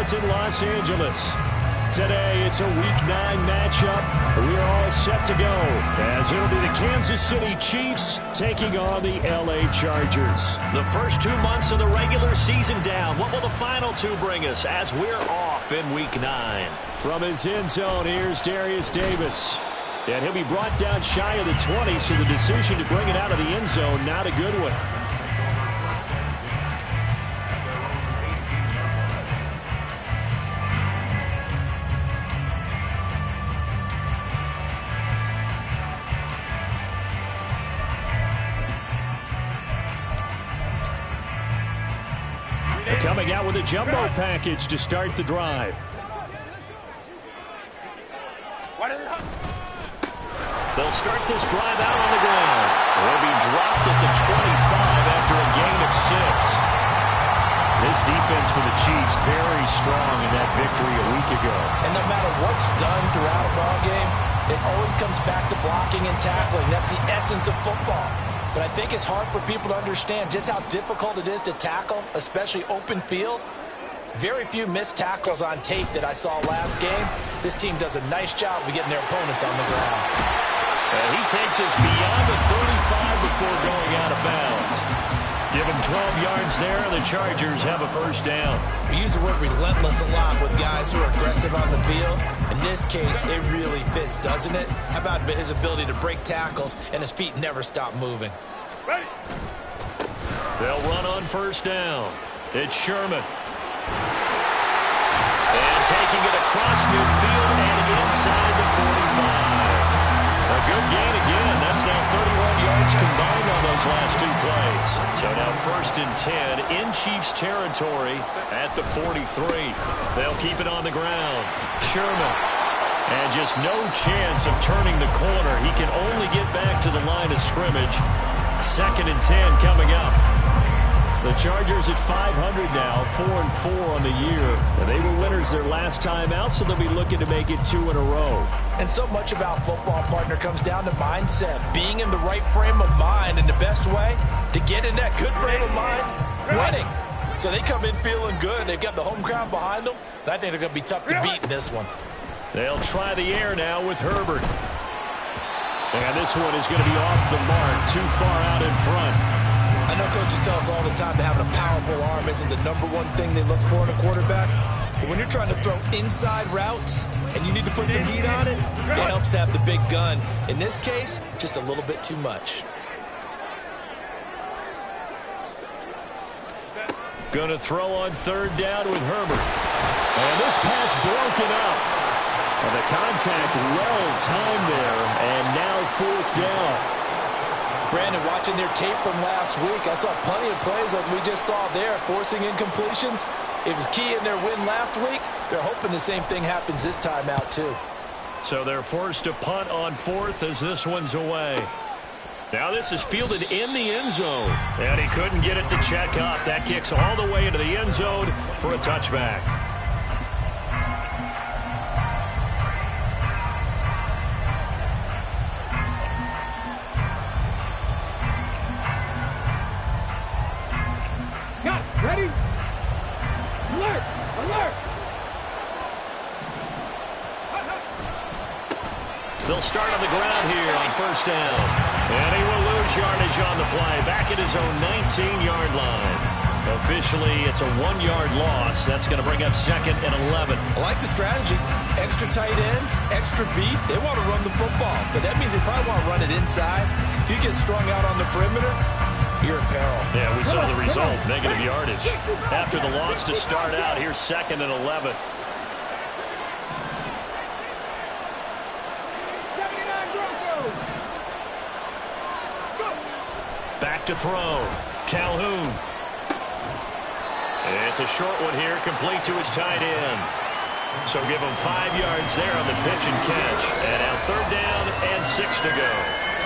start in Los Angeles. Today, it's a Week 9 matchup. We're all set to go, as it'll be the Kansas City Chiefs taking on the LA Chargers. The first 2 months of the regular season down. What will the final two bring us as we're off in Week 9? From his end zone, here's Darius Davis. And he'll be brought down shy of the 20, so the decision to bring it out of the end zone, not a good one. Coming out with a jumbo package to start the drive. They'll start this drive out on the ground. They'll be dropped at the 25 after a gain of 6. This defense for the Chiefs very strong in that victory a week ago. And no matter what's done throughout a ball game, it always comes back to blocking and tackling. That's the essence of football. But I think it's hard for people to understand just how difficult it is to tackle, especially open field. Very few missed tackles on tape that I saw last game. This team does a nice job of getting their opponents on the ground. And he takes us beyond the 35 before going out of bounds. Give him 12 yards there, and the Chargers have a first down. We use the word relentless a lot with guys who are aggressive on the field. In this case, it really fits, doesn't it? How about his ability to break tackles and his feet never stop moving? Ready. They'll run on first down. It's Sherman. And taking it across midfield and inside the 45. A good gain again. That's now 31 yards combined on those last 2 plays. So now first and 10 in Chiefs territory at the 43. They'll keep it on the ground. Sherman. And just no chance of turning the corner. He can only get back to the line of scrimmage. Second and 10 coming up. The Chargers at 500 now, 4-4 on the year. And they were winners their last time out, so they'll be looking to make it 2 in a row. And so much about football, partner, comes down to mindset. Being in the right frame of mind, and the best way to get in that good frame of mind, winning. So they come in feeling good. They've got the home crowd behind them. And I think they're going to be tough to beat in this one. They'll try the air now with Herbert. And this one is going to be off the mark, too far out in front. I know coaches tell us all the time that having a powerful arm isn't the #1 thing they look for in a quarterback. But when you're trying to throw inside routes and you need to put some heat on it, it helps have the big gun. In this case, just a little bit too much. Going to throw on third down with Herbert. And this pass broken up. And the contact well timed there, and now fourth down. Brandon, watching their tape from last week, I saw plenty of plays like we just saw there, forcing incompletions. It was key in their win last week. They're hoping the same thing happens this time out, too. So they're forced to punt on fourth as this one's away. Now this is fielded in the end zone. And he couldn't get it to check up. That kicks all the way into the end zone for a touchback. Ready? Alert! Alert! They'll start on the ground here on first down. And he will lose yardage on the play. Back at his own 19-yard line. Officially, it's a 1-yard loss. That's going to bring up second and 11. I like the strategy. Extra tight ends, extra beef. They want to run the football. But that means they probably want to run it inside. If you get strung out on the perimeter, you're in peril. Yeah, we saw the result, negative yardage. After the loss to start out, here's second and 11. Back to throw. Calhoun. It's a short one here, complete to his tight end. So give him 5 yards there on the pitch and catch. And now third down and 6 to go.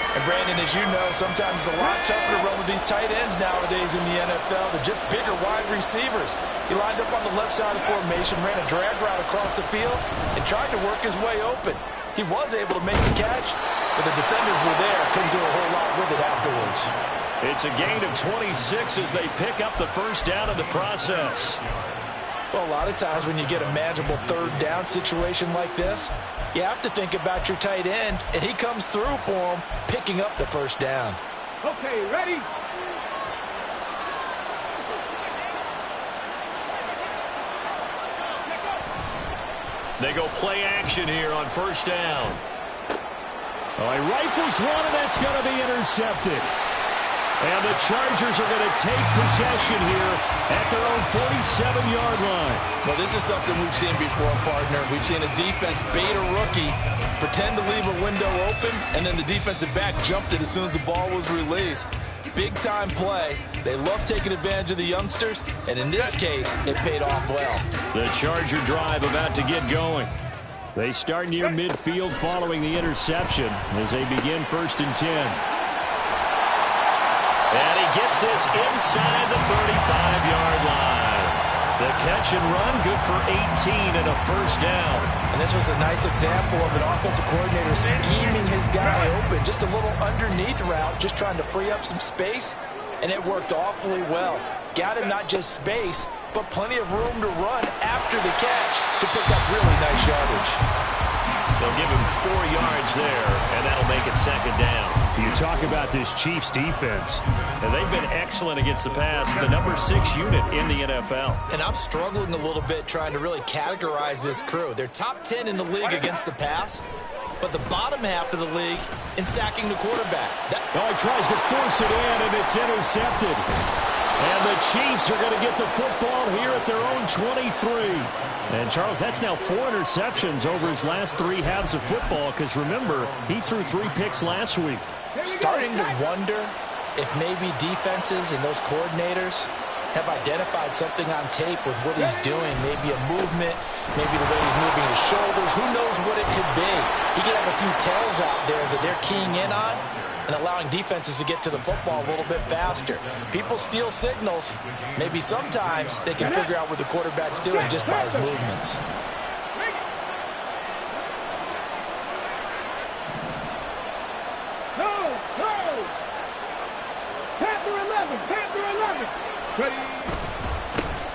And Brandon, as you know, sometimes it's a lot tougher to run with these tight ends nowadays in the NFL. They're just bigger wide receivers. He lined up on the left side of the formation, ran a drag route across the field, and tried to work his way open. He was able to make the catch, but the defenders were there. Couldn't do a whole lot with it afterwards. It's a gain of 26 as they pick up the first down in the process. Well, a lot of times when you get a manageable third down situation like this, you have to think about your tight end, and he comes through for him, picking up the first down. Okay, ready? They go play action here on first down. Oh, he rifles one, and that's going to be intercepted. And the Chargers are going to take possession here at their own 47-yard line. Well, this is something we've seen before, partner. We've seen a defense bait a rookie, pretend to leave a window open, and then the defensive back jumped it as soon as the ball was released. Big-time play. They love taking advantage of the youngsters, and in this case, it paid off well. The Charger drive about to get going. They start near midfield following the interception as they begin 1st and 10. And he gets this inside the 35-yard line. The catch and run, good for 18 and a first down. And this was a nice example of an offensive coordinator scheming his guy open. Just a little underneath route, just trying to free up some space, and it worked awfully well. Got him not just space, but plenty of room to run after the catch to pick up really nice yardage. They'll give him 4 yards there, and that'll make it 2nd down. You talk about this Chiefs defense. And they've been excellent against the pass, the number 6 unit in the NFL. And I'm struggling a little bit trying to really categorize this crew. They're top 10 in the league against the pass, but the bottom half of the league in sacking the quarterback. Oh, he tries to force it in, and it's intercepted. And the Chiefs are going to get the football here at their own 23. And, Charles, that's now 4 interceptions over his last 3 halves of football because, remember, he threw 3 picks last week. Starting to wonder if maybe defenses and those coordinators have identified something on tape with what he's doing. Maybe a movement, maybe the way he's moving his shoulders. Who knows what it could be? He could have a few tells out there that they're keying in on and allowing defenses to get to the football a little bit faster. People steal signals. Maybe sometimes they can figure out what the quarterback's doing just by his movements.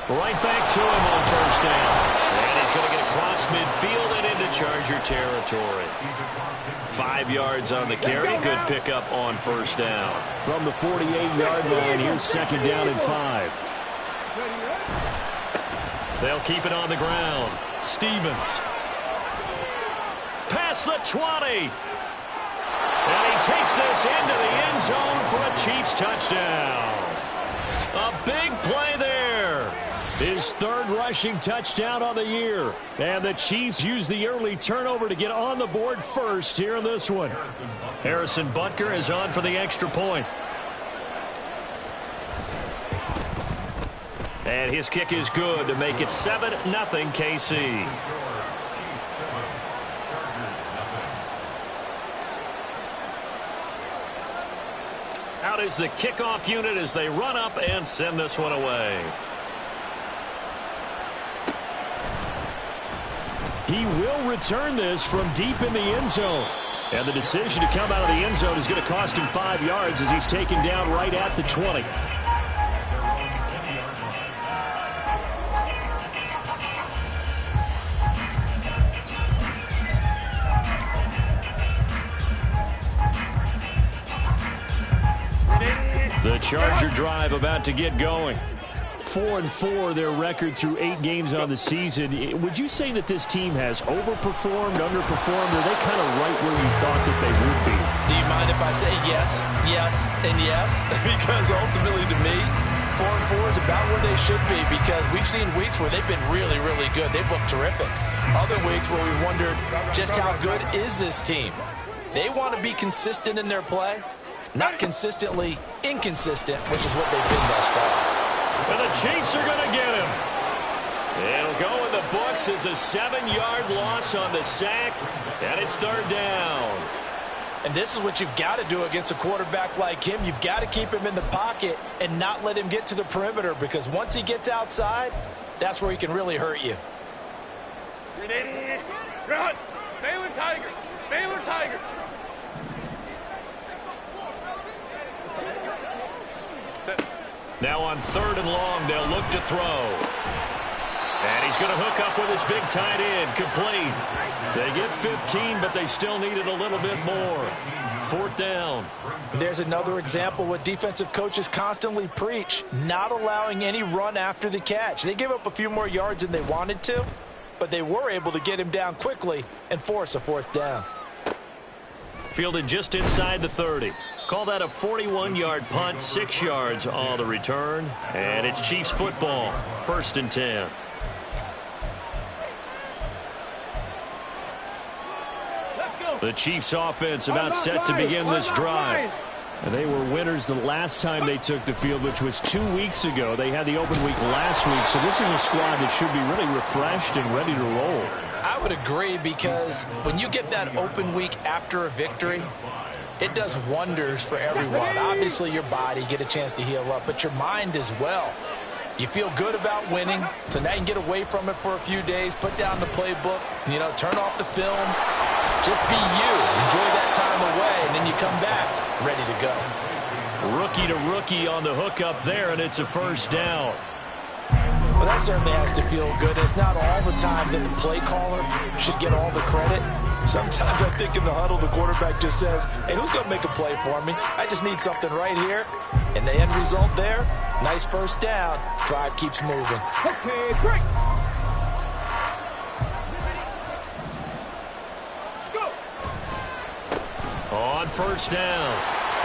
Right back to him on first down. And he's going to get across midfield and into Charger territory. 5 yards on the carry. Good pickup on first down. From the 48-yard line, here's 2nd down and 5. They'll keep it on the ground. Stevens. Past the 20. And he takes this into the end zone for a Chiefs touchdown. A big play there. His 3rd rushing touchdown on the year. And the Chiefs use the early turnover to get on the board first here in this one. Harrison Butker is on for the extra point. And his kick is good to make it 7-0 KC. Out is the kickoff unit as they run up and send this one away. He will return this from deep in the end zone. And the decision to come out of the end zone is going to cost him 5 yards as he's taken down right at the 20. The Charger drive about to get going. 4-4 their record through 8 games on the season. Would you say that this team has overperformed, underperformed, or are they kind of right where you thought that they would be? Do you mind if I say yes, yes, and yes? Because ultimately to me, 4-4 is about where they should be because we've seen weeks where they've been really, really good. They've looked terrific. Other weeks where we wondered just how good is this team. They want to be consistent in their play, not consistently inconsistent, which is what they've been thus far. And the Chiefs are going to get him. It'll go in the books as a 7-yard loss on the sack, and it's 3rd down. And this is what you've got to do against a quarterback like him. You've got to keep him in the pocket and not let him get to the perimeter because once he gets outside, that's where he can really hurt you. Run! Baylor Tiger! Baylor Tiger! Now on 3rd and long, they'll look to throw. And he's going to hook up with his big tight end. Complete. They get 15, but they still needed a little bit more. 4th down. There's another example what defensive coaches constantly preach, not allowing any run after the catch. They give up a few more yards than they wanted to, but they were able to get him down quickly and force a 4th down. Fielded just inside the 30. Call that a 41-yard punt, 6 yards on the return. And it's Chiefs football, 1st and 10. The Chiefs offense about set to begin this drive. And they were winners the last time they took the field, which was 2 weeks ago. They had the open week last week, so this is a squad that should be really refreshed and ready to roll. I would agree, because when you get that open week after a victory, it does wonders for everyone. Obviously, your body, get a chance to heal up, but your mind as well. You feel good about winning, so now you can get away from it for a few days, put down the playbook, turn off the film. Just be you. Enjoy that time away, and then you come back ready to go. Rookie to rookie on the hookup there, and it's a 1st down. Well, that certainly has to feel good. It's not all the time that the play caller should get all the credit. Sometimes I think in the huddle, the quarterback just says, hey, who's going to make a play for me? I just need something right here. And the end result there, nice 1st down. Drive keeps moving. Okay, break. On 1st down,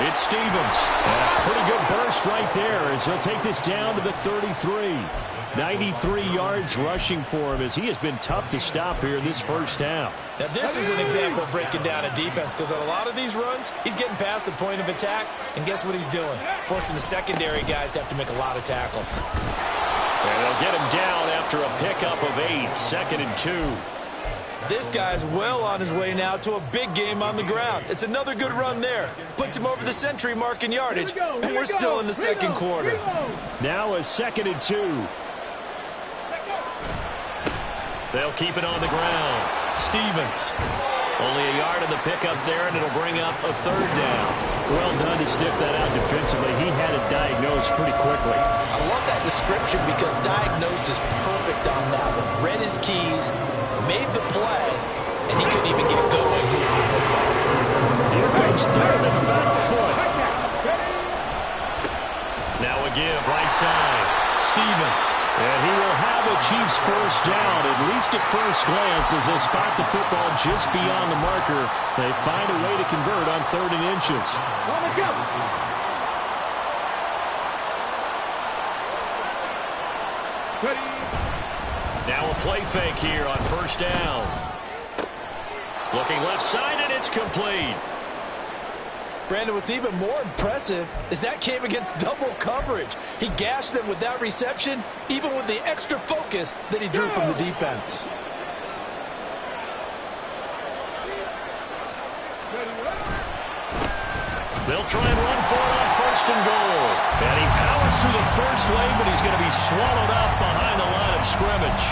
it's Stevens. And a pretty good burst right there as he'll take this down to the 33. 93 yards rushing for him as he has been tough to stop here this 1st half. Now, this is an example of breaking down a defense, because on a lot of these runs, he's getting past the point of attack, and guess what he's doing? Forcing the secondary guys to have to make a lot of tackles. And they'll get him down after a pickup of 8, 2nd and 2. This guy's well on his way now to a big game on the ground. It's another good run there. Puts him over the century mark in yardage, and we're still in the 2nd quarter. Now a 2nd and 2. They'll keep it on the ground. Stevens. Only a yard in the pickup there, and it'll bring up a 3rd down. Well done to sniff that out defensively. He had it diagnosed pretty quickly. I love that description, because diagnosed is perfect on that one. Read his keys, made the play, and he couldn't even get going moving the football. Here comes 3rd and the back foot. Now a give right side. Stevens. And he will have a Chiefs 1st down, at least at first glance, as they spot the football just beyond the marker. They find a way to convert on 3rd and inches. Now a play fake here on 1st down. Looking left side, and it's complete. Brandon, what's even more impressive is that came against double coverage. He gashed them with that reception, even with the extra focus that he drew from the defense. They'll try and run for it on 1st and goal. And he powers through the first lane, but he's going to be swallowed up behind the line of scrimmage.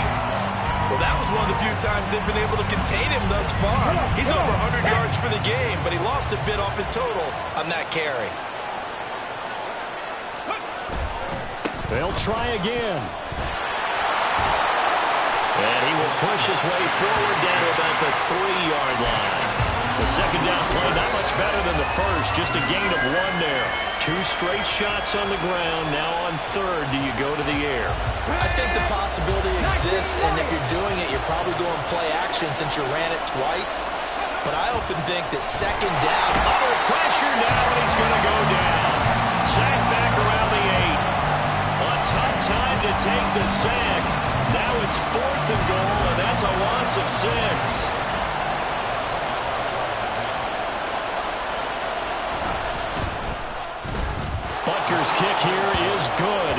Well, that was one of the few times they've been able to contain him thus far. He's over 100 yards for the game, but he lost a bit off his total on that carry. They'll try again. And he will push his way forward down to about the 3-yard line. The 2nd down play not much better than the first, just a gain of 1 there. 2 straight shots on the ground. Now on 3rd, do you go to the air? I think the possibility exists, and if you're doing it, you're probably going play action since you ran it twice. But I often think that 2nd down. Under pressure now, and he's going to go down. Sack back around the 8. A tough time to take the sack. Now it's 4th and goal, and that's a loss of 6. Butker's kick here is good.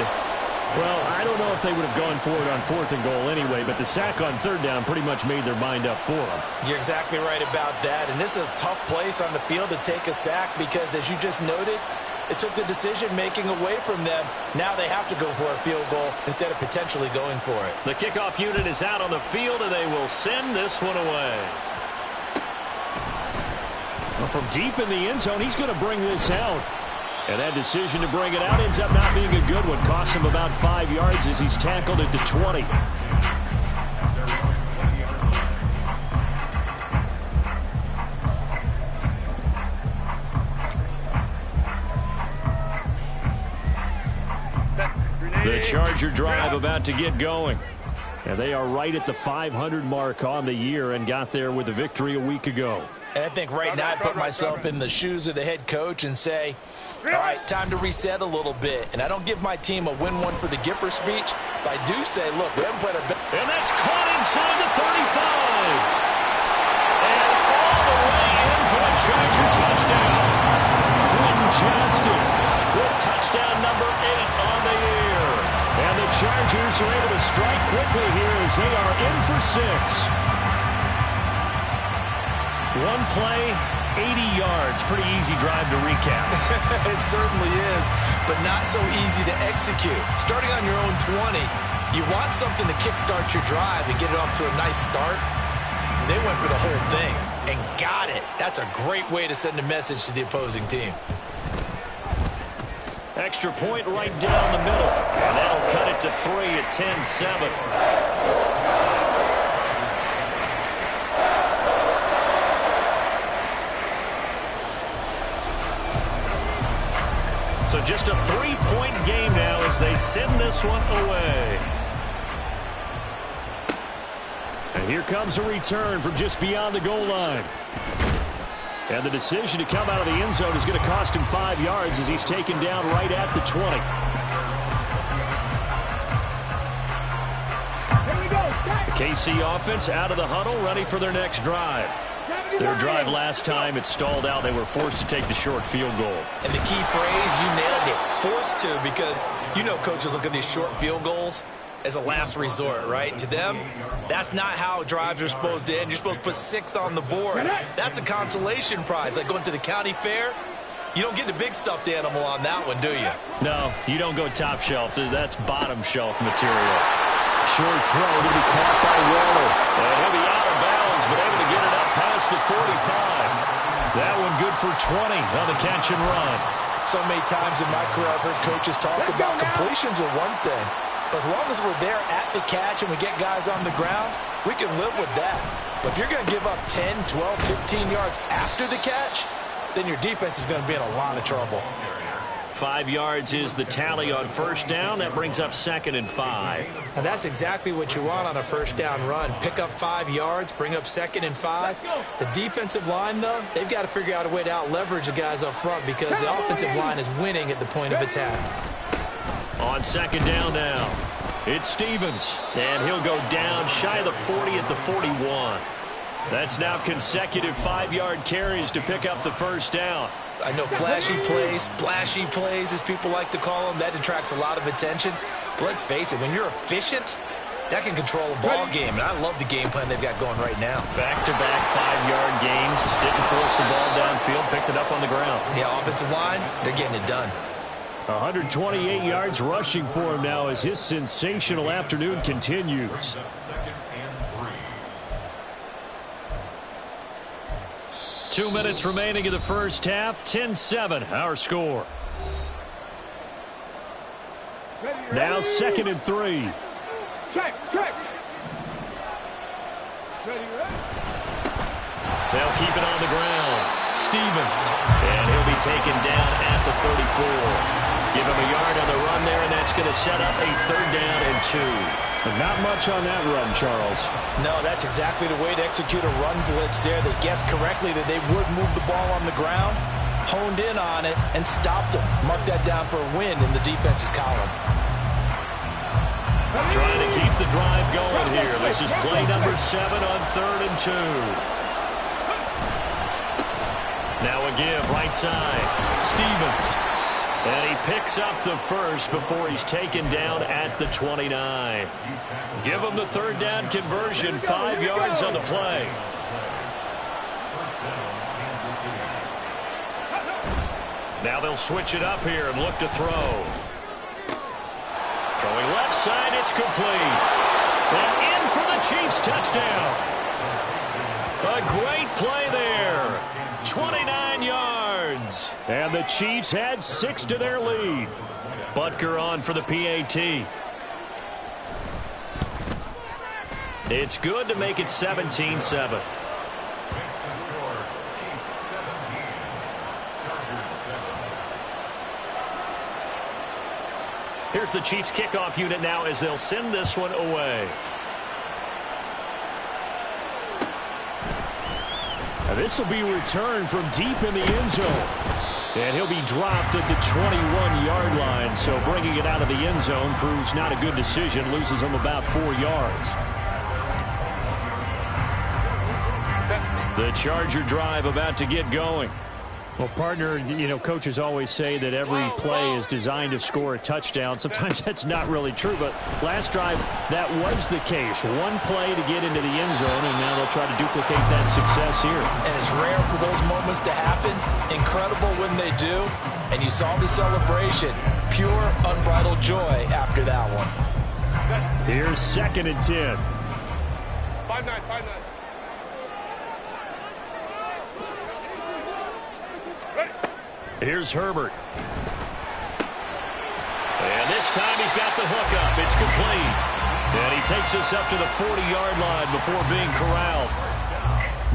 Well, I don't know if they would have gone for it on 4th and goal anyway, but the sack on 3rd down pretty much made their mind up for them. You're exactly right about that, and this is a tough place on the field to take a sack because, as you just noted, it took the decision-making away from them. Now they have to go for a field goal instead of potentially going for it. The kickoff unit is out on the field, and they will send this one away. Well, from deep in the end zone, he's going to bring this out. And that decision to bring it out ends up not being a good one. Costs him about 5 yards as he's tackled at the 20. Charger drive about to get going. And they are right at the 500 mark on the year and got there with a victory a week ago. And I think right now I put myself in the shoes of the head coach and say, all right, time to reset a little bit. And I don't give my team a win one for the Gipper speech, but I do say, look, we haven't played a bit. And that's caught inside the 35. And all the way in for a Charger touchdown. Quentin Johnston with touchdown number 8 on the year. And the Chargers are able to strike quickly here as they are in for 6. One play, 80 yards. Pretty easy drive to recap. It certainly is, but not so easy to execute. Starting on your own 20, you want something to kickstart your drive and get it off to a nice start. They went for the whole thing and got it. That's a great way to send a message to the opposing team. Extra point right down the middle. And that'll cut it to 3 at 10-7. So just a 3-point game now as they send this one away. And here comes a return from just beyond the goal line. And the decision to come out of the end zone is going to cost him 5 yards as he's taken down right at the 20. The KC offense out of the huddle, ready for their next drive. Their drive last time, it stalled out. They were forced to take the short field goal. And the key phrase, you nailed it, forced to, because you know coaches look at these short field goals as a last resort, right? To them, that's not how drives are supposed to end. You're supposed to put 6 on the board. That's a consolation prize. Like going to the county fair, you don't get the big stuffed animal on that one, do you? No, you don't go top shelf. That's bottom shelf material. Short throw to be caught by Waller. And he'll be out of bounds, but able to get it up past the 45. That one good for 20 on the catch and run. So many times in my career I've heard coaches talk about completions are one thing. But as long as we're there at the catch and we get guys on the ground, we can live with that. But if you're going to give up 10, 12, 15 yards after the catch, then your defense is going to be in a lot of trouble. 5 yards is the tally on first down. That brings up 2nd and 5. And that's exactly what you want on a first down run. Pick up 5 yards, bring up 2nd and 5. The defensive line, though, they've got to figure out a way to out-leverage the guys up front because the offensive line is winning at the point of attack. On 2nd down now, it's Stevens. And he'll go down shy of the 40 at the 41. That's now consecutive 5-yard carries to pick up the first down. I know flashy plays, splashy plays, as people like to call them, that attracts a lot of attention. But let's face it, when you're efficient, that can control a ball game. And I love the game plan they've got going right now. Back-to-back 5-yard gains. Didn't force the ball downfield, picked it up on the ground. Yeah, offensive line, they're getting it done. 128 yards rushing for him now as his sensational afternoon continues. 2 minutes remaining in the first half. 10-7, our score. Now 2nd and 3. Check. They'll keep it on the ground. Stevens. And he'll be taken down at the 34. Give him a yard on the run there, and that's going to set up a 3rd down and 2. But not much on that run, Charles. No, that's exactly the way to execute a run blitz there. They guessed correctly that they would move the ball on the ground, honed in on it, and stopped them. Mark that down for a win in the defense's column. Trying to keep the drive going here. This is play number 7 on 3rd and 2. Now a give right side. Stevens. And he picks up the first before he's taken down at the 29. Give him the 3rd down conversion. 5 yards on the play. Now they'll switch it up here and look to throw. Throwing left side, it's complete. And in for the Chiefs touchdown. A great play there. 29 yards. And the Chiefs had 6 to their lead. Butker on for the PAT. It's good to make it 17-7. Here's the Chiefs kickoff unit now as they'll send this one away. Now this will be returned from deep in the end zone. And he'll be dropped at the 21-yard line. So bringing it out of the end zone proves not a good decision. Loses him about 4 yards. The Charger drive about to get going. Well, partner, you know, coaches always say that every play is designed to score a touchdown. Sometimes that's not really true, but last drive, that was the case. One play to get into the end zone, and now they'll try to duplicate that success here. And it's rare for those moments to happen. Incredible when they do. And you saw the celebration. Pure, unbridled joy after that one. Here's 2nd and 10. 5-9, 5-9. Here's Herbert. And this time he's got the hook up. It's complete. And he takes us up to the 40-yard line before being corralled.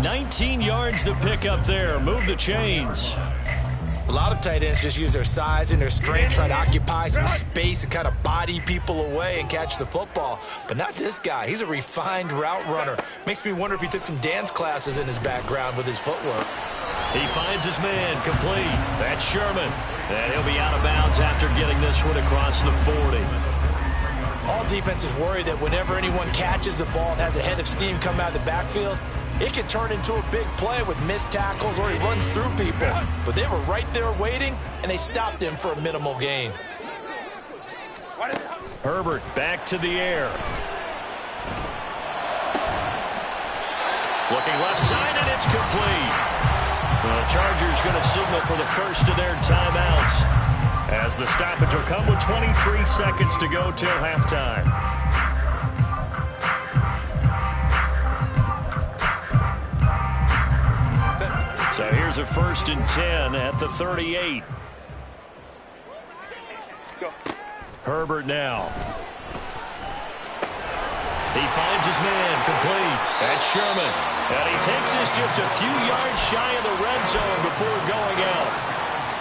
19 yards to pick up there. Move the chains. A lot of tight ends just use their size and their strength, try to occupy some space and kind of body people away and catch the football. But not this guy. He's a refined route runner. Makes me wonder if he took some dance classes in his background with his footwork. He finds his man complete. That's Sherman. And he'll be out of bounds after getting this one across the 40. All defenses worry that whenever anyone catches the ball and has a head of steam come out of the backfield, it can turn into a big play with missed tackles or he runs through people. But they were right there waiting, and they stopped him for a minimal gain. Herbert back to the air. Looking left side, and it's complete. The Chargers going to signal for the first of their timeouts as the stoppage will come with 23 seconds to go till halftime. So here's a 1st and 10 at the 38. Go. Herbert now. He finds his man complete. That's Sherman. And he takes this just a few yards shy of the red zone before going out.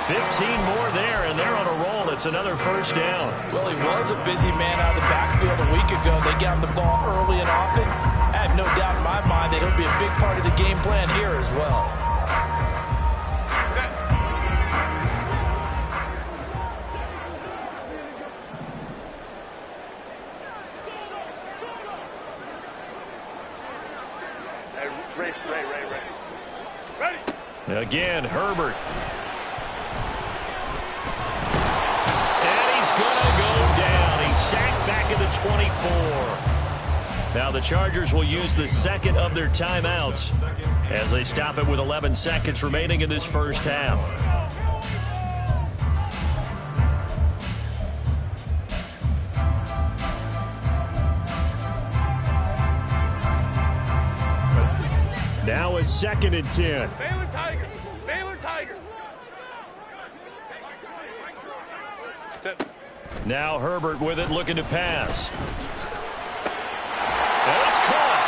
15 more there, and they're on a roll. It's another 1st down. Well, he was a busy man out of the backfield a week ago. They got him the ball early and often. I have no doubt in my mind that he'll be a big part of the game plan here as well. Again, Herbert. And he's going to go down. He's sacked back at the 24. Now the Chargers will use the 2nd of their timeouts as they stop it with 11 seconds remaining in this first half. Now is 2nd and 10. Baylor Tigers. Baylor Tigers. Now Herbert with it, looking to pass. And it's caught.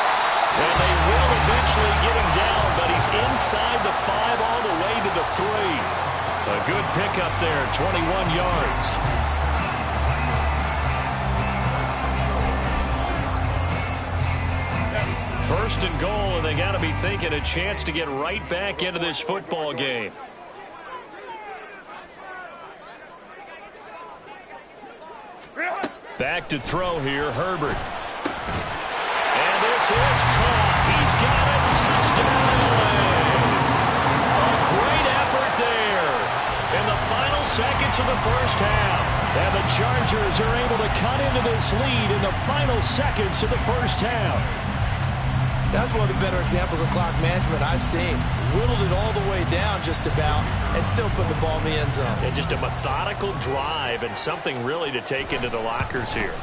And they will eventually get him down, but he's inside the 5 all the way to the 3. A good pickup there, 21 yards. First and goal, and they got to be thinking a chance to get right back into this football game. Back to throw here, Herbert. And this is caught. He's got it. Touchdown. A great effort there in the final seconds of the first half. And the Chargers are able to cut into this lead in the final seconds of the first half. That's one of the better examples of clock management I've seen. Whittled it all the way down just about and still put the ball in the end zone. Yeah, just a methodical drive and something really to take into the lockers here.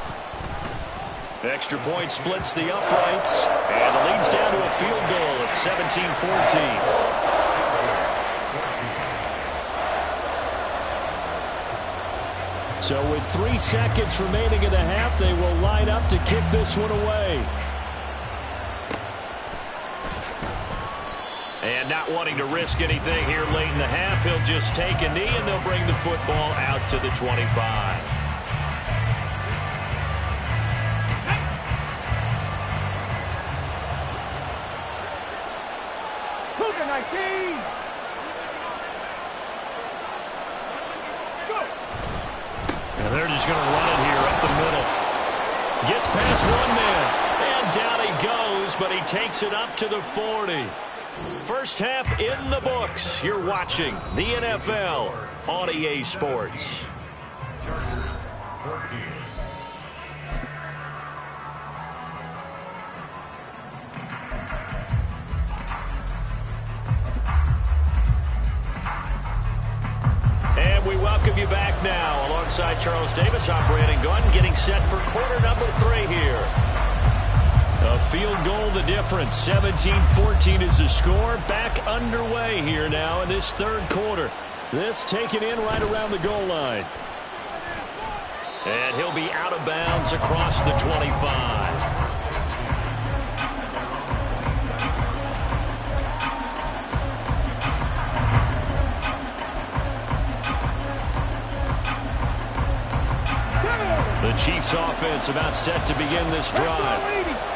Extra point splits the uprights, and the lead's down to a field goal at 17-14. So with 3 seconds remaining in the half, they will line up to kick this one away. And not wanting to risk anything here late in the half, he'll just take a knee, and they'll bring the football out to the 25. Second 19. Let's go. And they're just going to run it here up the middle. Gets past one man. And down he goes, but he takes it up to the 40. First half in the books. You're watching the NFL on EA Sports. Chargers 14. And we welcome you back now. Alongside Charles Davis, I'm Brandon Gunn, getting set for quarter number 3 here. A field goal the difference. 17-14 is the score. Back underway here now in this third quarter. This taken in right around the goal line. And he'll be out of bounds across the 25. The Chiefs offense about set to begin this drive.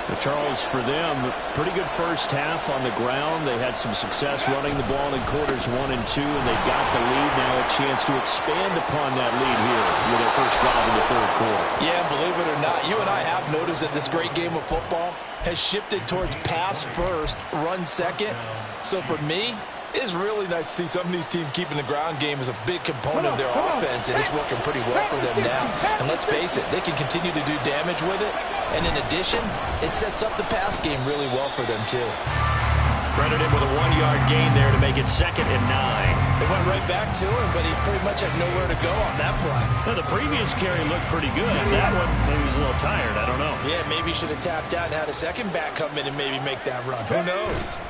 But Charles, for them, pretty good first half on the ground. They had some success running the ball in quarters 1 and 2, and they've got the lead. Now a chance to expand upon that lead here with their first drive in the third quarter. Yeah, believe it or not, you and I have noticed that this great game of football has shifted towards pass first, run second. So for me, it's really nice to see some of these teams keeping the ground game as a big component of their offense, and it's working pretty well for them now. And let's face it, they can continue to do damage with it. And in addition, it sets up the pass game really well for them, too. Credited with a 1-yard gain there to make it 2nd and 9. They went right back to him, but he pretty much had nowhere to go on that play. Well, the previous carry looked pretty good. That one, maybe he was a little tired. I don't know. Yeah, maybe he should have tapped out and had a second back come in and maybe make that run. Who knows?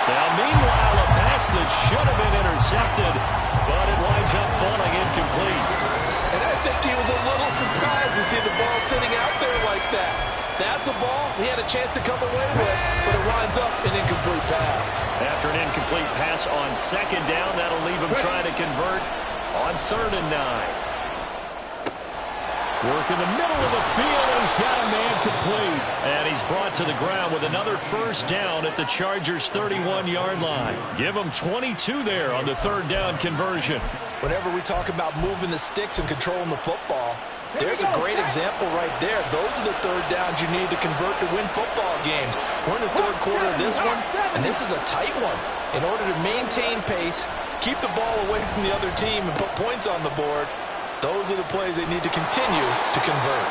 Now, meanwhile, a pass that should have been intercepted, but it winds up falling incomplete. And I think he was a little surprised to see the ball sitting out there like that. That's a ball he had a chance to come away with, but it winds up an incomplete pass. After an incomplete pass on 2nd down, that'll leave him trying to convert on 3rd and 9. Work in the middle of the field, and he's got a man complete. And he's brought to the ground with another first down at the Chargers' 31-yard line. Give him 22 there on the 3rd down conversion. Whenever we talk about moving the sticks and controlling the football, there's a great example right there. Those are the 3rd downs you need to convert to win football games. We're in the 3rd quarter of this one, and this is a tight one. In order to maintain pace, keep the ball away from the other team, and put points on the board, those are the plays they need to continue to convert.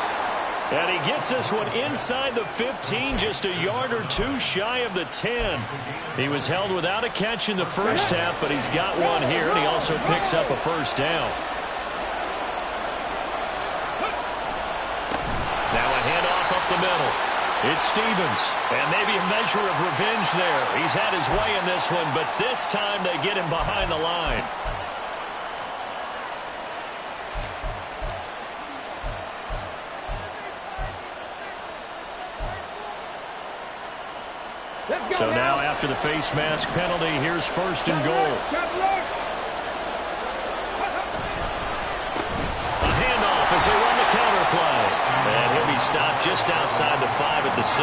And he gets this one inside the 15, just a yard or 2 shy of the 10. He was held without a catch in the first half, but he's got one here, and he also picks up a first down. Now a handoff up the middle. It's Stevens, and maybe a measure of revenge there. He's had his way in this one, but this time they get him behind the line. So now after the face mask penalty, here's 1st and goal. A handoff as they run the counter play. And he'll be stopped just outside the 5 at the 6.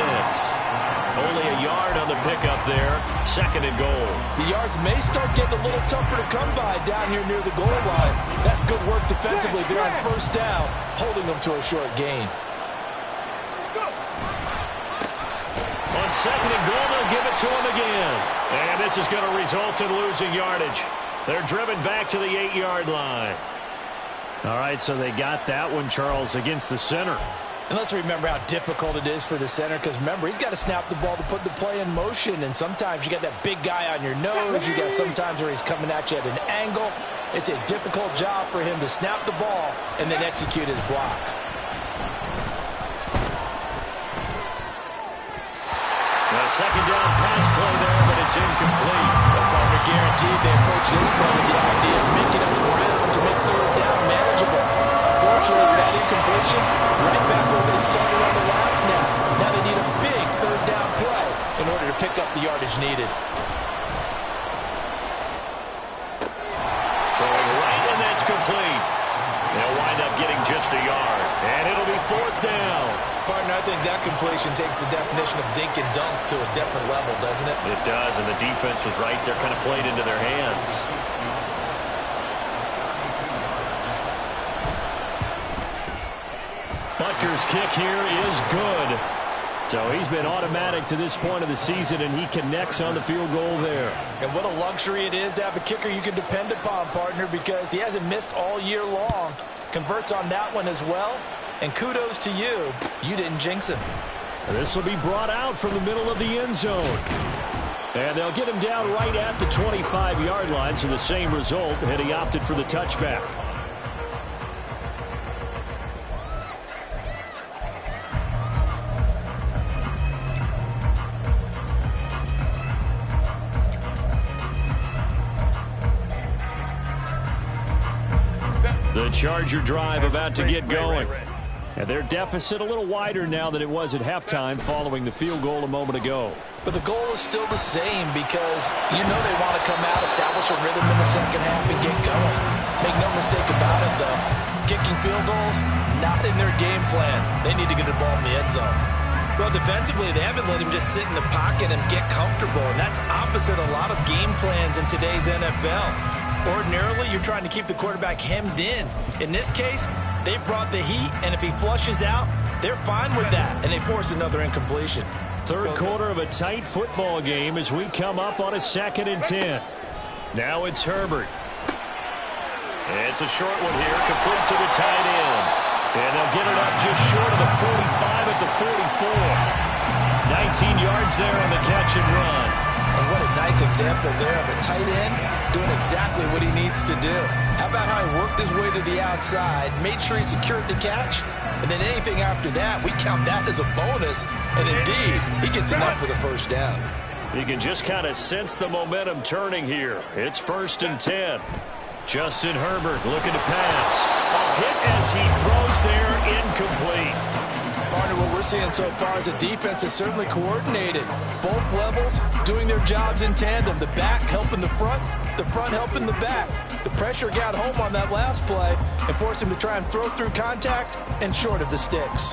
Only a yard on the pickup there. 2nd and goal. The yards may start getting a little tougher to come by down here near the goal line. That's good work defensively there on 1st down, holding them to a short gain. On 2nd and goal, they'll give it to him again. And this is going to result in losing yardage. They're driven back to the 8-yard line. All right, so they got that one, Charles, against the center. And let's remember how difficult it is for the center, because remember, he's got to snap the ball to put the play in motion, and sometimes you got that big guy on your nose. You got sometimes where he's coming at you at an angle. It's a difficult job for him to snap the ball and then execute his block. A 2nd down pass play there, but it's incomplete. The partner guaranteed they approach this play with the idea of making up ground to make 3rd down manageable. Unfortunately, with that incompletion, right back where they started on the last snap. Now they need a big 3rd down play in order to pick up the yardage needed. Throwing right, and that's complete. They'll wind up getting just a yard. And it'll be 4th down. Partner, I think that completion takes the definition of dink and dunk to a different level, doesn't it? It does, and the defense was right there, kind of played into their hands. Butker's kick here is good. So he's been automatic to this point of the season, and he connects on the field goal there. And what a luxury it is to have a kicker you can depend upon, partner, because he hasn't missed all year long. Converts on that one as well. And kudos to you. You didn't jinx him. This will be brought out from the middle of the end zone. And they'll get him down right at the 25-yard line, so the same result, and he opted for the touchback. The Charger drive about to get going. And their deficit a little wider now than it was at halftime following the field goal a moment ago. But the goal is still the same because you know they want to come out, establish a rhythm in the second half, and get going. Make no mistake about it, though. Kicking field goals, not in their game plan. They need to get the ball in the end zone. Well, defensively, they haven't let him just sit in the pocket and get comfortable, and that's opposite a lot of game plans in today's NFL. Ordinarily, you're trying to keep the quarterback hemmed in. In this case, they brought the heat, and if he flushes out, they're fine with that, and they force another incompletion. Third quarter of a tight football game as we come up on a 2nd and 10. Now it's Herbert. It's a short one here, complete to the tight end. And they'll get it up just short of the 45 at the 44. 19 yards there on the catch and run. And what a nice example there of a tight end doing exactly what he needs to do. How about how he worked his way to the outside, made sure he secured the catch, and then anything after that, we count that as a bonus. And indeed, he gets enough for the first down. You can just kind of sense the momentum turning here. It's 1st and 10. Justin Herbert looking to pass. A hit as he throws there, incomplete. Partner, what we're seeing so far is a defense is certainly coordinated. Both levels doing their jobs in tandem. The back helping the front helping the back. The pressure got home on that last play and forced him to try and throw through contact and short of the sticks.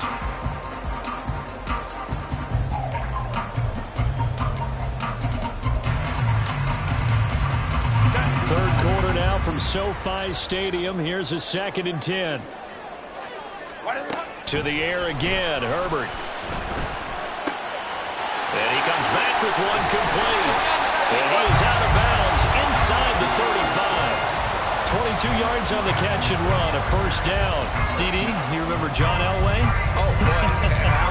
Third quarter now from SoFi Stadium. Here's a 2nd and 10. To the air again, Herbert. And he comes back with one complete. And he is out of bounds inside the 35. 22 yards on the catch and run, a first down. CD, you remember John Elway? Oh, boy.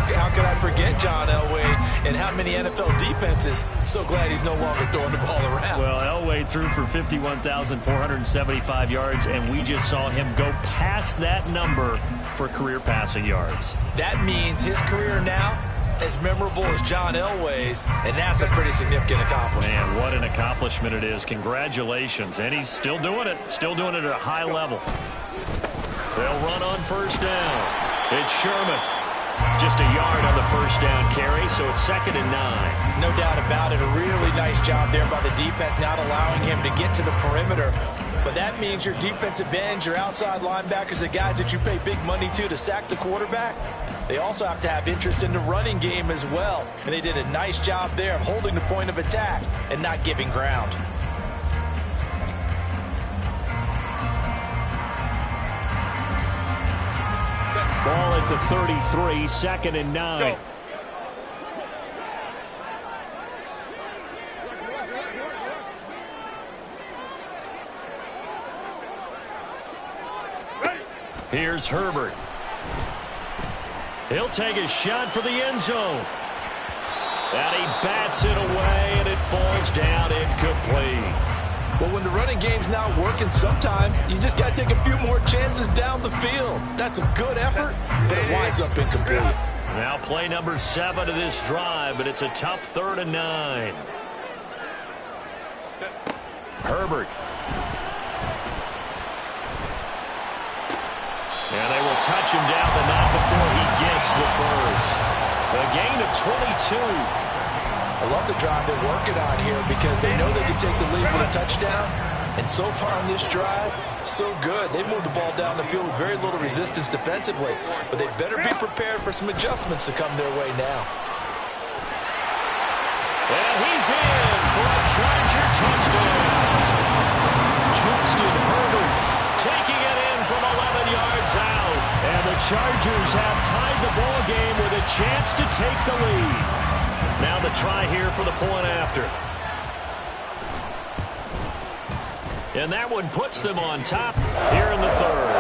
How could I forget John Elway and how many NFL defenses? So glad he's no longer throwing the ball around. Well, Elway threw for 51,475 yards, and we just saw him go past that number for career passing yards. That means his career now as memorable as John Elway's, and that's a pretty significant accomplishment. Man, what an accomplishment it is. Congratulations. And he's still doing it at a high level. They'll run on first down. It's Sherman. Just a yard on the first down carry, so it's 2nd and 9. No doubt about it. A really nice job there by the defense, not allowing him to get to the perimeter. But that means your defensive ends, your outside linebackers, the guys that you pay big money to sack the quarterback, they also have to have interest in the running game as well. And they did a nice job there of holding the point of attack and not giving ground. Ball at the 33, 2nd and 9. Here's Herbert. He'll take a shot for the end zone. And he bats it away, and it falls down incomplete. Well, when the running game's not working, sometimes you just got to take a few more chances down the field. That's a good effort, but it winds up incomplete. Now play number 7 of this drive, but it's a tough 3rd and 9. Herbert. And they will touch him down, but not before he gets the first. A gain of 22. I love the drive they're working on here because they know they can take the lead with a touchdown, And so far on this drive, so good. They moved the ball down the field with very little resistance defensively, but they better be prepared for some adjustments to come their way now. And he's in for a Charger touchdown. Justin Herbert taking it in from 11 yards out. And the Chargers have tied the ball game with a chance to take the lead. Now the try here for the point after. And that one puts them on top here in the third.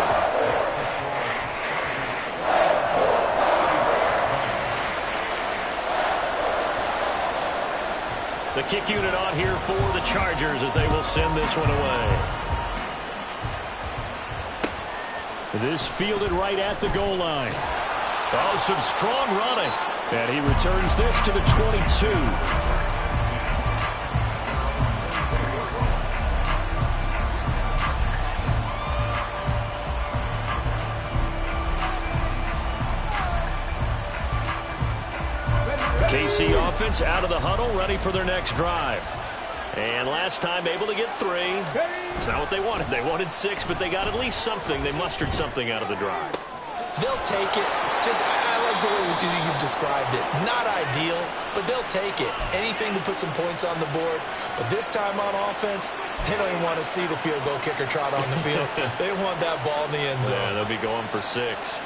The kick unit on here for the Chargers as they will send this one away. This fielded right at the goal line. Oh, some strong running. And he returns this to the 22. KC offense out of the huddle, ready for their next drive. And last time able to get 3. It's not what they wanted. They wanted 6, but they got at least something. They mustered something out of the drive. They'll take it. I like the way you've described it. Not ideal, but they'll take it. Anything to put some points on the board. But this time on offense, they don't even want to see the field goal kicker trot on the field. They want that ball in the end zone. Yeah, they'll be going for 6.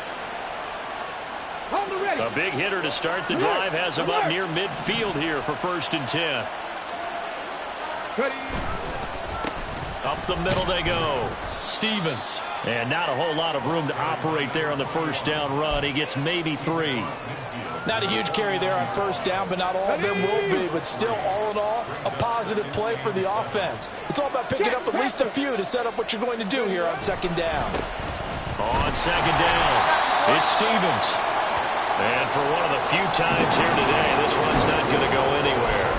A big hitter to start the drive has him up near midfield here for 1st and 10. Up the middle they go. Stevens. And not a whole lot of room to operate there on the first down run. He gets maybe 3. Not a huge carry there on first down, but not all of them will be. But still, all in all, a positive play for the offense. It's all about picking up at least a few to set up what you're going to do here on 2nd down. On 2nd down, it's Stevens. And for one of the few times here today, this run's not going to go anywhere.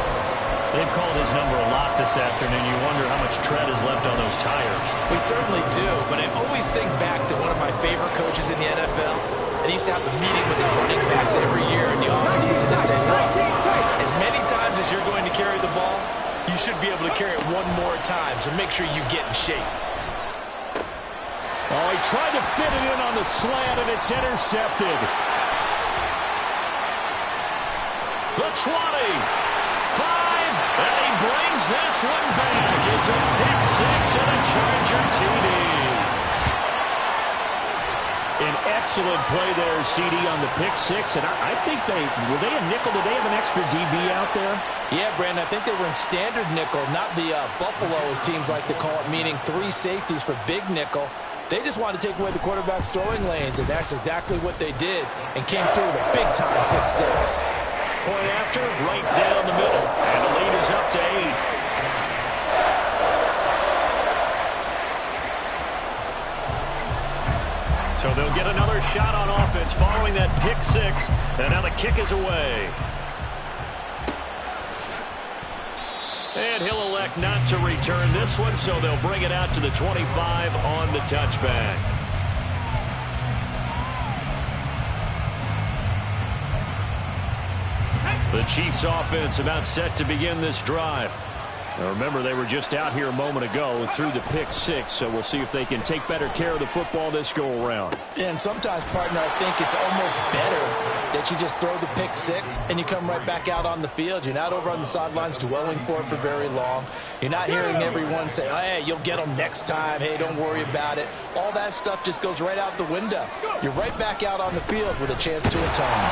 They've called his number a lot this afternoon. You wonder how much tread is left on those tires. We certainly do, but I always think back to one of my favorite coaches in the NFL. And he used to have a meeting with his running backs every year in the offseason and say, look, as many times as you're going to carry the ball, you should be able to carry it one more time, so make sure you get in shape. Oh, he tried to fit it in on the slant, and it's intercepted. The 20, 5, and he brings this one back. It's a pick 6 and a Charger TD. An excellent play there, CD, on the pick 6, and I think were they a nickel? Did they have an extra DB out there? Yeah, Brandon, I think they were in standard nickel, not the Buffalo, as teams like to call it, meaning 3 safeties for big nickel. They just wanted to take away the quarterback's throwing lanes, and that's exactly what they did, and came through with a big-time pick 6. Point after, right down the middle. And the lead is up to 8. So they'll get another shot on offense following that pick 6. And now the kick is away. And he'll elect not to return this one, so they'll bring it out to the 25 on the touchback. The Chiefs offense about set to begin this drive. Now remember, they were just out here a moment ago through the pick 6, so we'll see if they can take better care of the football this go-around. Yeah, and sometimes, partner, I think it's almost better that you just throw the pick 6 and you come right back out on the field. You're not over on the sidelines dwelling for it for very long. You're not hearing everyone say, oh, hey, you'll get them next time. Hey, don't worry about it. All that stuff just goes right out the window. You're right back out on the field with a chance to atone.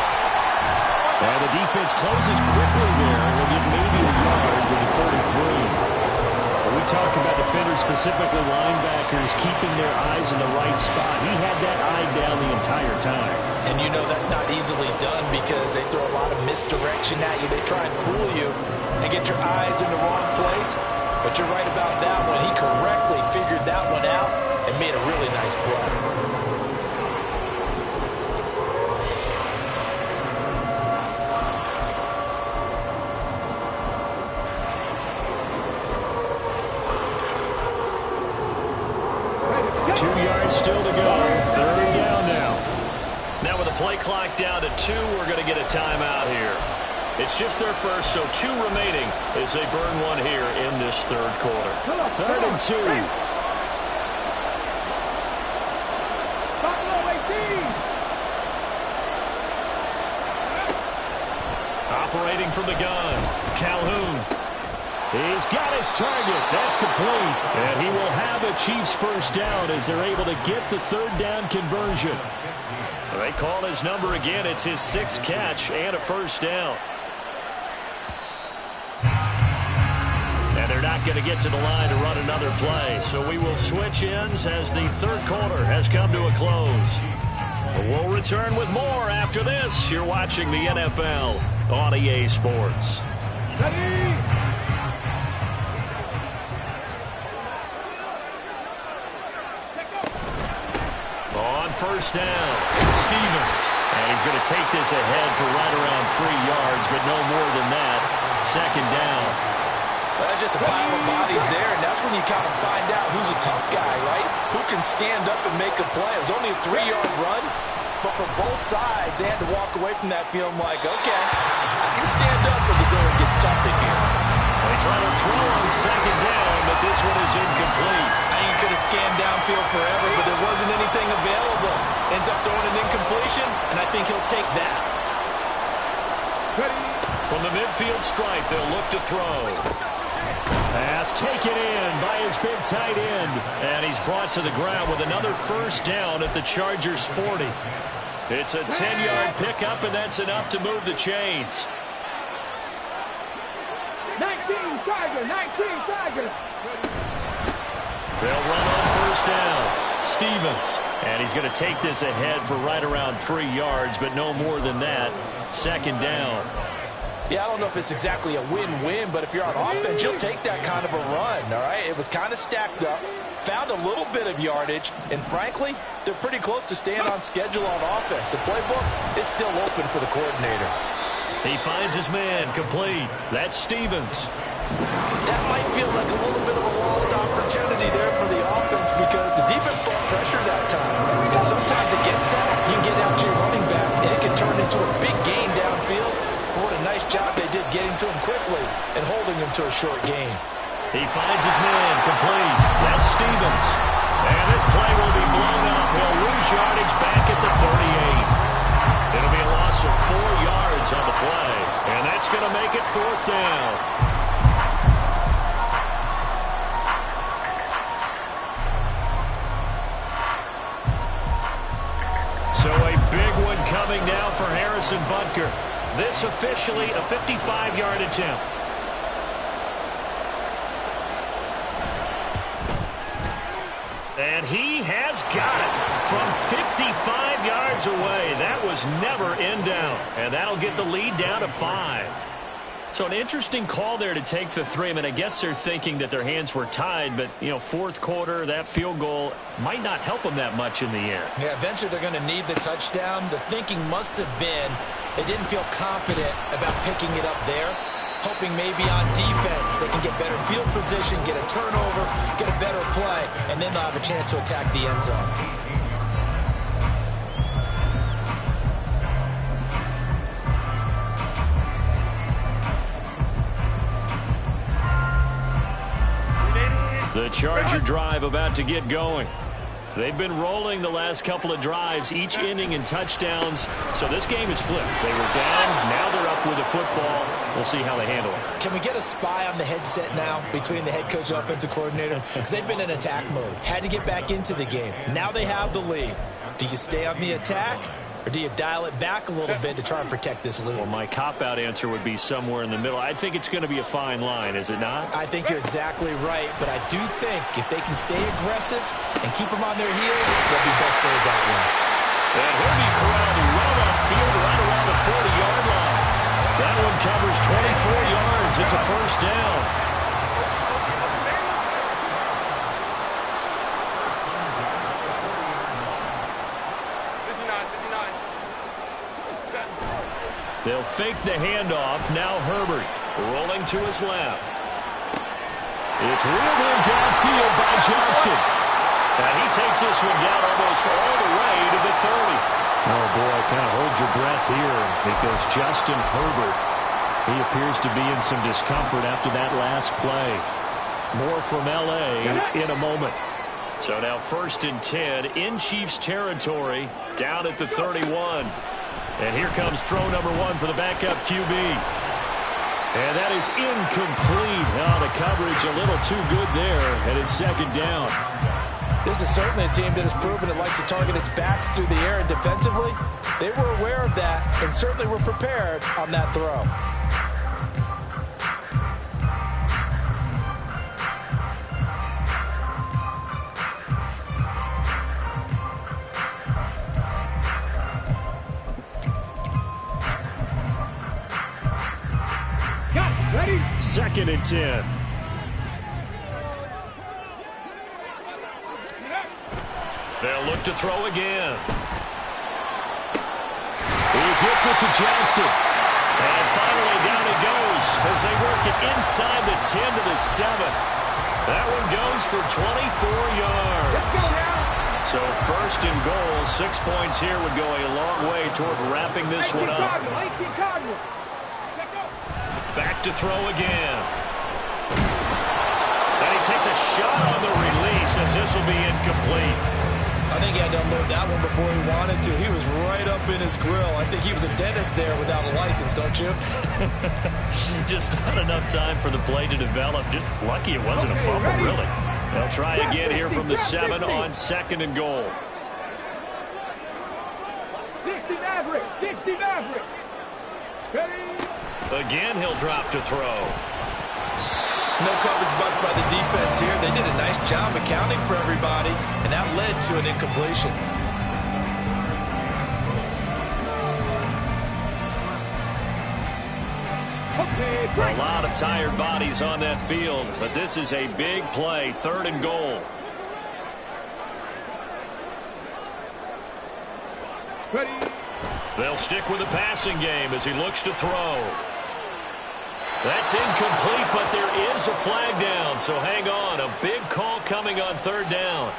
Well, the defense closes quickly there. We'll get maybe a yard to the 33. We talk about defenders, specifically linebackers, keeping their eyes in the right spot. He had that eye down the entire time. And you know that's not easily done because they throw a lot of misdirection at you. They try and fool you and get your eyes in the wrong place. But you're right about that one. He correctly figured that one out and made a really nice play. 2 yards still to go. 3rd down now. Now with the play clock down to 2, we're going to get a timeout here. It's just their first, so 2 remaining as they burn one here in this third quarter. 3rd and 2. Operating from the gun, Calhoun. He's got his target. That's complete. And he will have a Chiefs first down as they're able to get the 3rd down conversion. They call his number again. It's his 6th catch and a first down. And they're not going to get to the line to run another play. So we will switch ends as the third quarter has come to a close. We'll return with more after this. You're watching the NFL on EA Sports. Ready? On first down, Stevens. And he's going to take this ahead for right around 3 yards, but no more than that. 2nd down. Well, that's just a pile of bodies there, and that's when you kind of find out who's a tough guy, right? Who can stand up and make a play. It was only a 3-yard run, but for both sides, they had to walk away from that feeling like, okay, I can stand up when the going gets tough in here. They try to throw on 2nd down, but this one is incomplete. I think he could have scanned downfield forever, but there wasn't anything available. Ends up throwing an incompletion, and I think he'll take that. From the midfield stripe, they'll look to throw. Pass taken in by his big tight end. And he's brought to the ground with another first down at the Chargers' 40. It's a 10-yard pickup, and that's enough to move the chains. 19 Tigers, 19 Tigers. They'll run on first down. Stevens. And he's going to take this ahead for right around 3 yards, but no more than that. 2nd down. Yeah, I don't know if it's exactly a win-win, but if you're on offense, you'll take that kind of a run, all right? It was kind of stacked up, found a little bit of yardage, and frankly, they're pretty close to staying on schedule on offense. The playbook is still open for the coordinator. He finds his man, complete. That's Stevens. That might feel like a little bit of a lost opportunity there for the offense because the defense brought pressure that time. And sometimes against that, you can get out to your running back, and it can turn into a big gain downfield. But what a nice job they did getting to him quickly and holding him to a short gain. He finds his man, complete. That's Stevens. And this play will be blown up. He'll lose yardage back at the 38. It'll be a loss of 4 yards on the play. And that's going to make it 4th down. So a big one coming now for Harrison Butker. This officially a 55-yard attempt. And he has got it from 55 yards away. That was never in down. And that'll get the lead down to 5. So an interesting call there to take the 3. I mean, I guess they're thinking that their hands were tied, but, you know, 4th quarter, that field goal might not help them that much in the end. Yeah, eventually they're going to need the touchdown. The thinking must have been they didn't feel confident about picking it up there, hoping maybe on defense they can get better field position, get a turnover, get a better play, and then they'll have a chance to attack the end zone. The Charger drive about to get going. They've been rolling the last couple of drives, each ending in touchdowns. So this game is flipped. They were down, now they're up with the football. We'll see how they handle it. Can we get a spy on the headset now between the head coach and offensive coordinator? Because they've been in attack mode. Had to get back into the game. Now they have the lead. Do you stay on the attack? Or do you dial it back a little bit to try and protect this lead? Well, my cop-out answer would be somewhere in the middle. I think it's going to be a fine line, is it not? I think you're exactly right, but I do think if they can stay aggressive and keep them on their heels, they'll be best served that way. And he'll be corralled well upfield right around the 40-yard line. That one covers 24 yards. It's a first down. They'll fake the handoff. Now Herbert rolling to his left. It's reeled in downfield by Johnston. And he takes this one down almost all the way to the 30. Oh, boy, kind of hold your breath here because Justin Herbert He appears to be in some discomfort after that last play. More from L.A. in a moment. So now 1st and 10 in Chiefs territory, down at the 31. And here comes throw number 1 for the backup QB. And that is incomplete. Oh, the coverage a little too good there, and it's 2nd down. This is certainly a team that has proven it likes to target its backs through the air, and defensively, they were aware of that and certainly were prepared on that throw. Ready? 2nd and 10. They'll look to throw again. He gets it to Johnston. And finally down it goes as they work it inside the 10 to the 7. That one goes for 24 yards. So 1st and goal, 6 points here would go a long way toward wrapping this one up. Back to throw again. And he takes a shot on the release as this will be incomplete. I think he had to unload that one before he wanted to. He was right up in his grill. I think he was a dentist there without a license, don't you? Just not enough time for the play to develop. Just lucky it wasn't a fumble, really. They'll try again here from the 7 on 2nd and goal. 60 Maverick, 60 Maverick. Again, he'll drop to throw. No coverage bust by the defense here. They did a nice job accounting for everybody, and that led to an incompletion. A lot of tired bodies on that field, but this is a big play, 3rd and goal. Ready? They'll stick with the passing game as he looks to throw. That's incomplete, but there is a flag down, so hang on. A big call coming on 3rd down.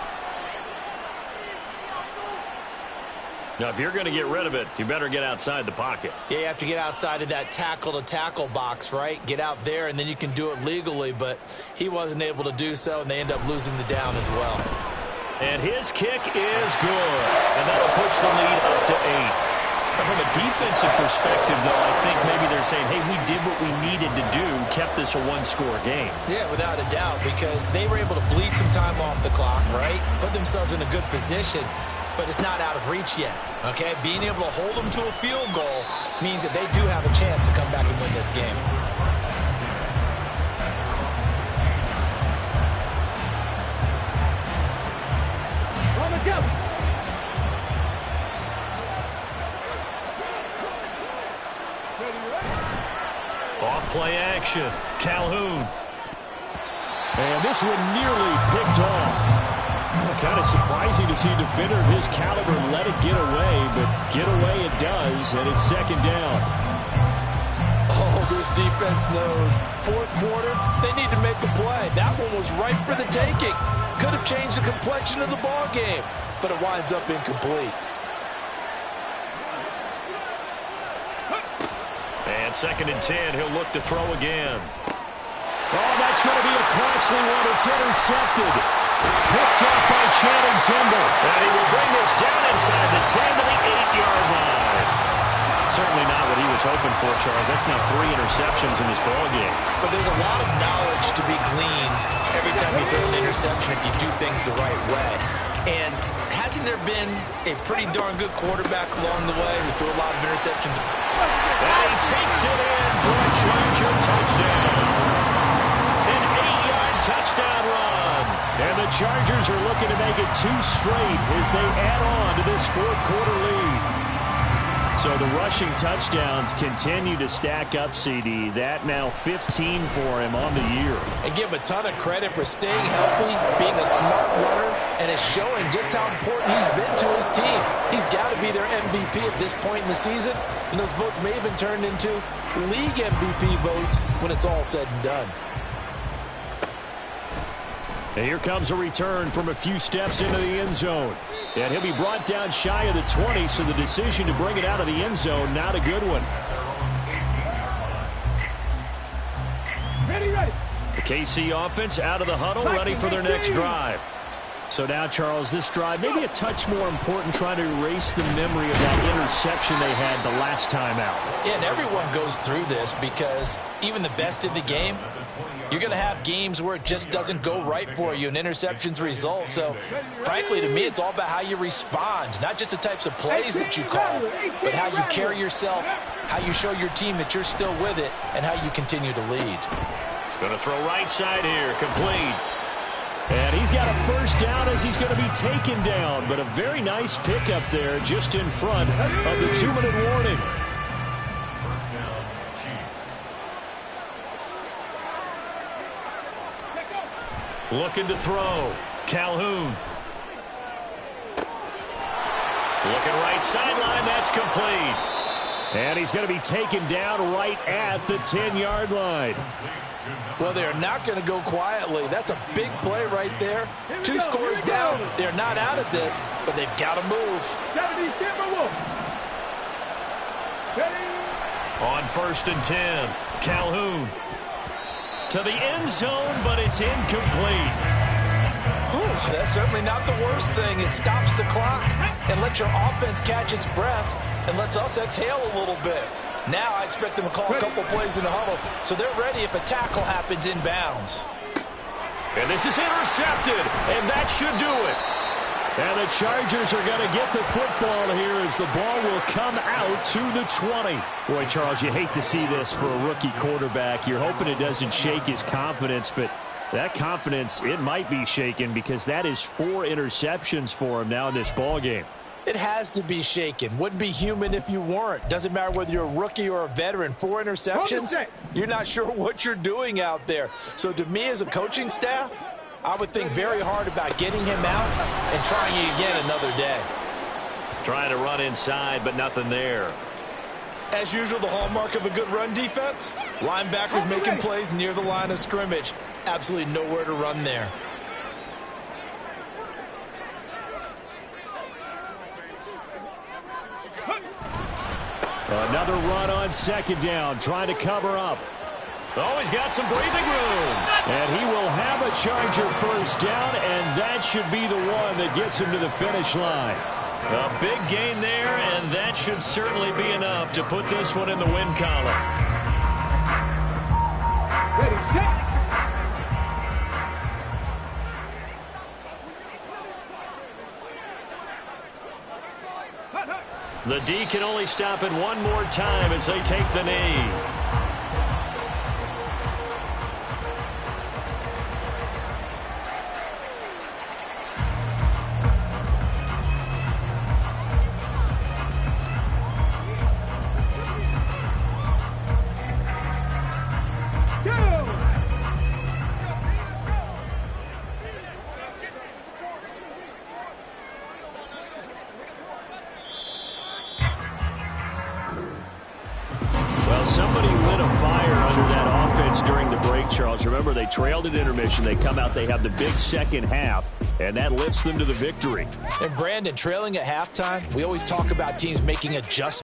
Now, if you're going to get rid of it, you better get outside the pocket. Yeah, you have to get outside of that tackle-to-tackle box, right? Get out there, and then you can do it legally, but he wasn't able to do so, and they end up losing the down as well. And his kick is good, and that'll push the lead up to 8. From a defensive perspective, though, I think maybe they're saying, hey, we did what we needed to do, kept this a one-score game. Yeah, without a doubt, because they were able to bleed some time off the clock, right? Put themselves in a good position, but it's not out of reach yet, okay? Being able to hold them to a field goal means that they do have a chance to come back and win this game. On the go. Off play action. Calhoun. And this one nearly picked off. Kind of surprising to see a defender of his caliber let it get away, but get away it does, and it's 2nd down. Oh, this defense knows. 4th quarter, they need to make a play. That one was right for the taking. Could have changed the complexion of the ball game, but it winds up incomplete. And 2nd and 10, he'll look to throw again. Oh, that's going to be a costly one. It's intercepted. Picked off by Channing Tindall. And he will bring this down inside the 10 to the 8-yard line. Certainly not what he was hoping for, Charles. That's now 3 interceptions in this ballgame. But there's a lot of knowledge to be gleaned every time you throw an interception if you do things the right way. And hasn't there been a pretty darn good quarterback along the way who threw a lot of interceptions? And he takes it in for a Charger touchdown. An 8-yard touchdown run. And the Chargers are looking to make it 2 straight as they add on to this 4th quarter lead. So the rushing touchdowns continue to stack up, CD. That now 15 for him on the year. And give him a ton of credit for staying healthy, being a smart runner, and it's showing just how important he's been to his team. He's got to be their MVP at this point in the season, and those votes may have been turned into league MVP votes when it's all said and done. And here comes a return from a few steps into the end zone. And he'll be brought down shy of the 20, so the decision to bring it out of the end zone, not a good one. The KC offense out of the huddle, ready for their next drive. So now, Charles, this drive maybe a touch more important, trying to erase the memory of that interception they had the last time out. Yeah, and everyone goes through this because even the best in the game, you're going to have games where it just doesn't go right for you and interceptions result. So, frankly, to me, it's all about how you respond, not just the types of plays that you call, but how you carry yourself, how you show your team that you're still with it, and how you continue to lead. Going to throw right side here, complete. And he's got a first down as he's going to be taken down, but a very nice pickup there just in front of the 2-minute warning. First down, Chiefs. Looking to throw. Calhoun. Looking right sideline. That's complete. And he's going to be taken down right at the 10-yard line. Well, they're not going to go quietly. That's a big play right there. 2 scores down. They're not out of this, but they've got to move. On 1st and 10, Calhoun. To the end zone, but it's incomplete. Whew, that's certainly not the worst thing. It stops the clock and lets your offense catch its breath and lets us exhale a little bit. Now I expect them to call a couple plays in the huddle, so they're ready if a tackle happens inbounds. And this is intercepted, and that should do it. And the Chargers are going to get the football here as the ball will come out to the 20. Boy, Charles, you hate to see this for a rookie quarterback. You're hoping it doesn't shake his confidence, but that confidence, it might be shaken because that is 4 interceptions for him now in this ball game. It has to be shaken. Wouldn't be human if you weren't. Doesn't matter whether you're a rookie or a veteran. 4 interceptions, you're not sure what you're doing out there. So to me as a coaching staff, I would think very hard about getting him out and trying it again another day. Trying to run inside, but nothing there. As usual, the hallmark of a good run defense, linebackers making plays near the line of scrimmage. Absolutely nowhere to run there. Another run on 2nd down, trying to cover up. Oh, he's got some breathing room. And he will have a Charger first down, and that should be the one that gets him to the finish line. A big gain there, and that should certainly be enough to put this one in the win column. Ready, set. The D can only stop it one more time as they take the knee. Somebody lit a fire under that offense during the break, Charles. Remember, they trailed at intermission. They come out, they have the big second half, and that lifts them to the victory. And Brandon, trailing at halftime, we always talk about teams making adjustments.